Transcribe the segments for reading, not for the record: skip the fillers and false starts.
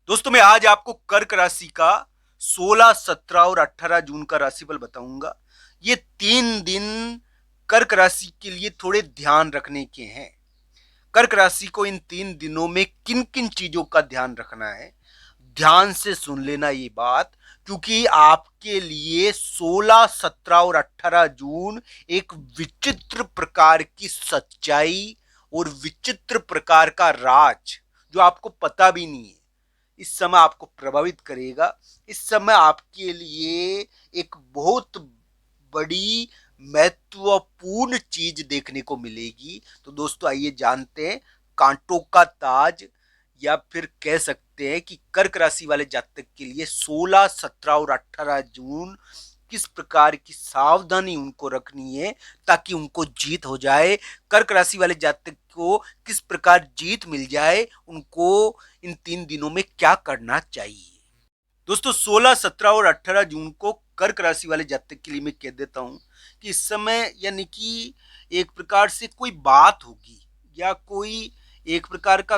दोस्तों मैं आज आपको कर्क राशि का 16, 17 और 18 जून का राशिफल बताऊंगा। ये 3 दिन कर्क राशि के लिए थोड़े ध्यान रखने के हैं। कर्क राशि को इन 3 दिनों में किन किन चीजों का ध्यान रखना है, ध्यान से सुन लेना ये बात, क्योंकि आपके लिए 16, 17 और 18 जून एक विचित्र प्रकार की सच्चाई और विचित्र प्रकार का राज जो आपको पता भी नहीं है इस समय आपको प्रभावित करेगा। इस समय आपके लिए एक बहुत बड़ी महत्वपूर्ण चीज देखने को मिलेगी। तो दोस्तों आइए जानते हैं कांटों का ताज, या फिर कह सकते हैं कि कर्क राशि वाले जातक के लिए 16, 17 और 18 जून किस प्रकार की सावधानी उनको रखनी है ताकि उनको जीत हो जाए। कर्क राशि वाले जातक को किस प्रकार जीत मिल जाए, उनको इन 3 दिनों में क्या करना चाहिए। दोस्तों 16, 17 और 18 जून को कर्क राशि वाले जातक के लिए मैं कह देता हूं कि इस समय यानी कि एक प्रकार से कोई बात होगी या कोई एक प्रकार का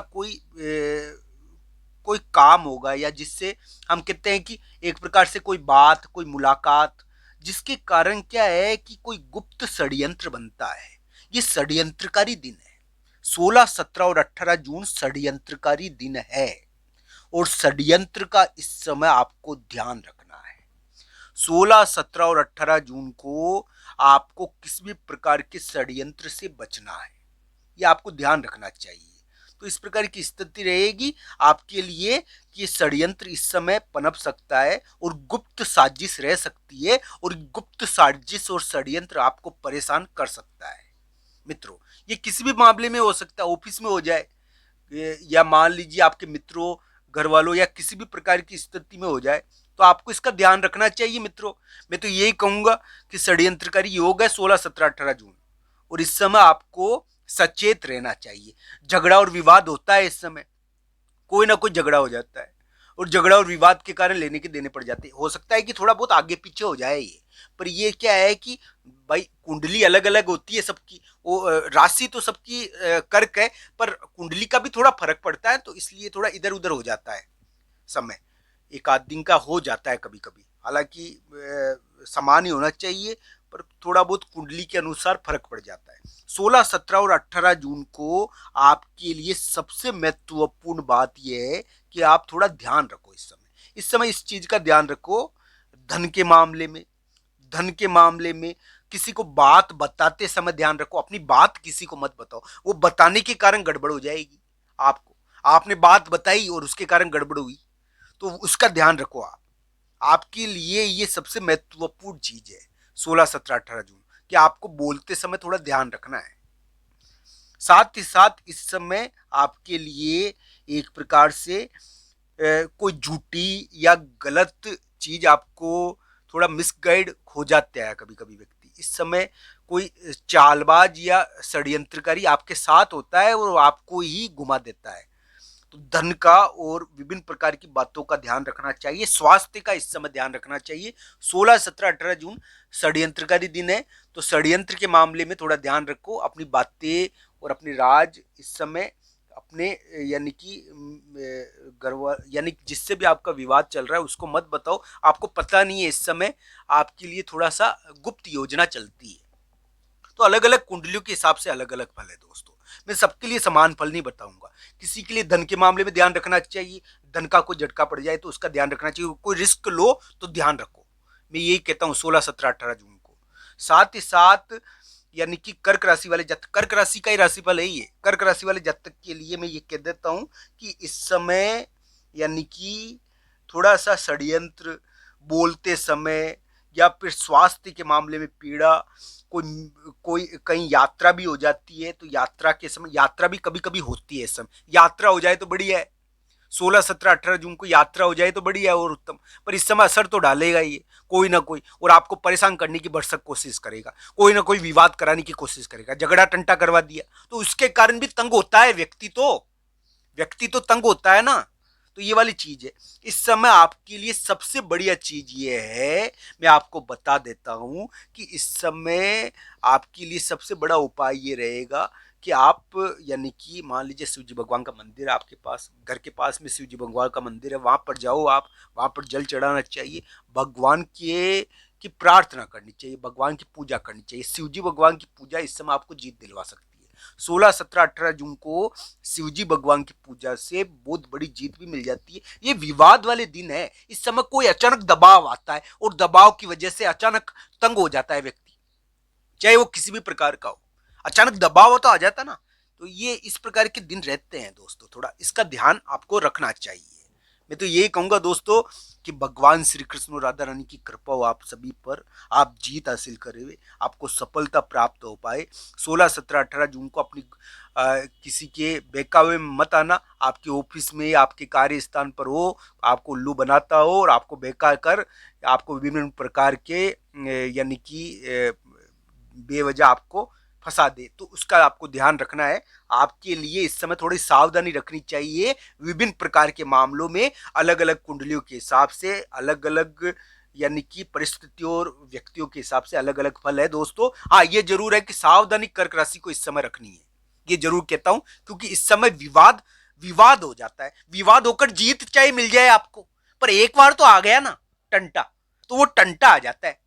कोई काम होगा, या जिससे हम कहते हैं कि एक प्रकार से कोई बात, कोई मुलाकात, जिसके कारण क्या है कि कोई गुप्त षड्यंत्र बनता है। ये षड्यंत्रकारी दिन है। 16, 17 और 18 जून षड्यंत्रकारी दिन है और षड्यंत्र का इस समय आपको ध्यान रखना है। 16, 17 और 18 जून को आपको किसी भी प्रकार के षड्यंत्र से बचना है, ये आपको ध्यान रखना चाहिए। तो इस प्रकार की स्थिति रहेगी आपके लिए कि षड्यंत्र इस समय पनप सकता है और गुप्त साजिश रह सकती है, और गुप्त साजिश और षड्यंत्र आपको परेशान कर सकता है। मित्रों ये किसी भी मामले में हो सकता है, ऑफिस में हो जाए, या मान लीजिए आपके मित्रों, घर वालों, या किसी भी प्रकार की स्थिति में हो जाए, तो आपको इसका ध्यान रखना चाहिए। मित्रों मैं तो यही कहूंगा कि षड्यंत्रकारी योग है 16, 17, 18 जून, और इस समय आपको सचेत रहना चाहिए। झगड़ा और विवाद होता है इस समय, कोई ना कोई झगड़ा हो जाता है, और झगड़ा और विवाद के कारण लेने के देने पड़ जाते हैं। हो सकता है कि थोड़ा बहुत आगे पीछे हो जाए ये, पर ये क्या है कि भाई कुंडली अलग अलग होती है सबकी, वो राशि तो सबकी कर्क है, पर कुंडली का भी थोड़ा फर्क पड़ता है, तो इसलिए थोड़ा इधर उधर हो जाता है समय, एक आध दिन का हो जाता है कभी कभी। हालांकि समान ही होना चाहिए, पर थोड़ा बहुत कुंडली के अनुसार फर्क पड़ जाता है। 16, 17 और 18 जून को आपके लिए सबसे महत्वपूर्ण बात यह है कि आप थोड़ा ध्यान रखो। इस समय इस चीज का ध्यान रखो, धन के मामले में, धन के मामले में किसी को बात बताते समय ध्यान रखो। अपनी बात किसी को मत बताओ, वो बताने के कारण गड़बड़ हो जाएगी। आपको आपने बात बताई और उसके कारण गड़बड़ हुई, तो उसका ध्यान रखो। आपके लिए ये सबसे महत्वपूर्ण चीज है 16, 17, 18 जून, कि आपको बोलते समय थोड़ा ध्यान रखना है। साथ ही साथ इस समय आपके लिए एक प्रकार से कोई झूठी या गलत चीज आपको थोड़ा मिसगाइड हो जाता है। कभी कभी व्यक्ति इस समय कोई चालबाज या षड्यंत्रकारी आपके साथ होता है और आपको ही घुमा देता है। तो धन का और विभिन्न प्रकार की बातों का ध्यान रखना चाहिए। स्वास्थ्य का इस समय ध्यान रखना चाहिए। 16, 17, 18 जून षड्यंत्रकारी दिन है, तो षड्यंत्र के मामले में थोड़ा ध्यान रखो। अपनी बातें और अपने राज इस समय अपने यानी कि यानी जिससे भी आपका विवाद चल रहा है उसको मत बताओ। आपको पता नहीं है इस समय आपके लिए थोड़ा सा गुप्त योजना चलती है। तो अलग अलग कुंडलियों के हिसाब से अलग अलग फल है दोस्तों। मैं सबके लिए समान फल नहीं बताऊंगा। किसी के लिए धन के मामले में ध्यान रखना चाहिए, धन का कोई झटका पड़ जाए तो उसका ध्यान रखना चाहिए। कोई रिस्क लो तो ध्यान रखो। मैं यही कहता हूँ 16, 17, 18 जून को। साथ ही साथ यानी कि कर्क राशि वाले जातक, कर्क राशि का ही राशिफल है ये, कर्क राशि वाले जातक के लिए मैं ये कह देता हूँ कि इस समय यानी कि थोड़ा सा षड्यंत्र बोलते समय, या फिर स्वास्थ्य के मामले में पीड़ा, कोई कोई कहीं यात्रा भी हो जाती है, तो यात्रा के समय, यात्रा भी कभी कभी होती है इस समय, यात्रा हो जाए तो बढ़िया है। 16, 17, 18 जून को यात्रा हो जाए तो बढ़िया और उत्तम, पर इस समय असर तो डालेगा ही कोई ना कोई, और आपको परेशान करने की भरसक कोशिश करेगा, कोई ना कोई विवाद कराने की कोशिश करेगा, झगड़ा टंटा करवा दिया तो उसके कारण भी तंग होता है व्यक्ति। तो व्यक्ति तो तंग होता है ना। तो ये वाली चीज है। इस समय आपके लिए सबसे बढ़िया चीज ये है, मैं आपको बता देता हूं कि इस समय आपके लिए सबसे बड़ा उपाय ये रहेगा कि आप यानी कि मान लीजिए शिव जी भगवान का मंदिर है आपके पास, घर के पास में शिव जी भगवान का मंदिर है, वहां पर जाओ आप, वहां पर जल चढ़ाना चाहिए, भगवान के की प्रार्थना करनी चाहिए, भगवान की पूजा करनी चाहिए। शिव जी भगवान की पूजा इस समय आपको जीत दिलवा सकती है। 16, 17, 18 जून को शिव जी भगवान की पूजा से बहुत बड़ी जीत भी मिल जाती है। ये विवाद वाले दिन है, इस समय कोई अचानक दबाव आता है और दबाव की वजह से अचानक तंग हो जाता है व्यक्ति, चाहे वो किसी भी प्रकार का हो, अचानक दबाव तो आ जाता ना। तो ये इस प्रकार के दिन रहते हैं दोस्तों, थोड़ा इसका ध्यान आपको रखना चाहिए। मैं तो यही कहूंगा दोस्तों कि भगवान श्री कृष्ण और राधा रानी की कृपा हो आप सभी पर, आप जीत हासिल करे हुए, आपको सफलता प्राप्त हो पाए। 16, 17, 18 जून को अपनी किसी के बहकावे में मत आना। आपके ऑफिस में, आपके कार्य स्थान पर हो, आपको उल्लू बनाता हो और आपको बहका कर आपको विभिन्न प्रकार के यानी कि बेवजह आपको फंसा दे, तो उसका आपको ध्यान रखना है। आपके लिए इस समय थोड़ी सावधानी रखनी चाहिए। विभिन्न प्रकार के मामलों में अलग अलग कुंडलियों के हिसाब से अलग अलग यानी कि परिस्थितियों और व्यक्तियों के हिसाब से अलग अलग फल है दोस्तों। हाँ, ये जरूर है कि सावधानी कर्क राशि को इस समय रखनी है, ये जरूर कहता हूं, क्योंकि इस समय विवाद विवाद हो जाता है। विवाद होकर जीत चाहे मिल जाए आपको, पर एक बार तो आ गया ना टंटा, तो वो टंटा आ जाता है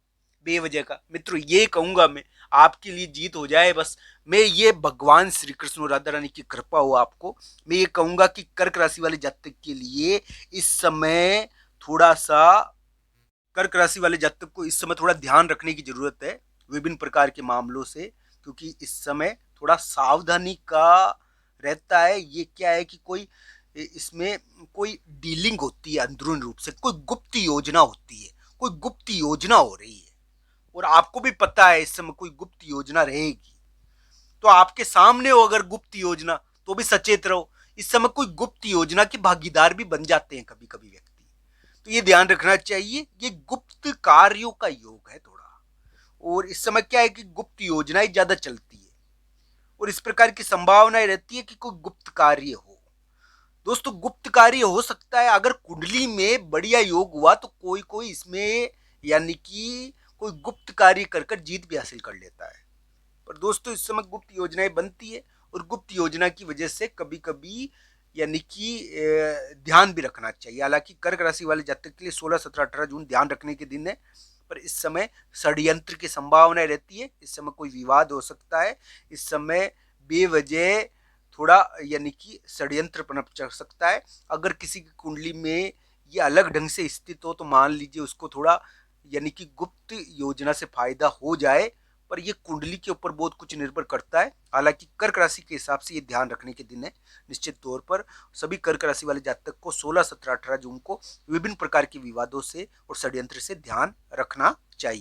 बेवजह का। मित्रों, ये कहूंगा मैं, आपके लिए जीत हो जाए बस। मैं ये भगवान श्री कृष्ण और राधा रानी की कृपा हो आपको। मैं ये कहूंगा कि कर्क राशि वाले जातक के लिए इस समय थोड़ा सा, कर्क राशि वाले जातक को इस समय थोड़ा ध्यान रखने की जरूरत है विभिन्न प्रकार के मामलों से, क्योंकि इस समय थोड़ा सावधानी का रहता है। ये क्या है कि कोई इसमें कोई डीलिंग होती है अंदरूनी रूप से, कोई गुप्त योजना होती है, कोई गुप्त योजना हो रही है और आपको भी पता है इस समय कोई गुप्त योजना रहेगी। तो आपके सामने हो अगर गुप्त योजना, तो भी सचेत रहो। इस समय कोई गुप्त योजना के भागीदार भी बन जाते हैं कभी कभी व्यक्ति, तो ये ध्यान रखना चाहिए। ये गुप्त कार्यों का योग है थोड़ा, और इस समय क्या है कि गुप्त योजनाएं ज्यादा चलती है और इस प्रकार की संभावनाएं रहती है कि कोई गुप्त कार्य हो। दोस्तों, गुप्त कार्य हो सकता है, अगर कुंडली में बढ़िया योग हुआ तो कोई कोई इसमें यानी कि कोई गुप्त कार्य कर कर जीत भी हासिल कर लेता है। पर दोस्तों, इस समय गुप्त योजनाएं बनती है और गुप्त योजना की वजह से कभी कभी यानी कि ध्यान भी रखना चाहिए। हालांकि कर्क राशि वाले जातक के लिए 16, 17, 18 जून ध्यान रखने के दिन है, पर इस समय षड्यंत्र की संभावना रहती है। इस समय कोई विवाद हो सकता है, इस समय बेवजह थोड़ा यानी कि षड्यंत्र पनप चढ़ सकता है। अगर किसी की कुंडली में ये अलग ढंग से स्थित हो तो मान लीजिए उसको थोड़ा यानी कि गुप्त योजना से फायदा हो जाए, पर ये कुंडली के ऊपर बहुत कुछ निर्भर करता है। हालांकि कर्क राशि के हिसाब से ये ध्यान रखने के दिन है। निश्चित तौर पर सभी कर्क राशि वाले जातक को 16, 17, 18 जून को विभिन्न प्रकार के विवादों से और षड्यंत्र से ध्यान रखना चाहिए।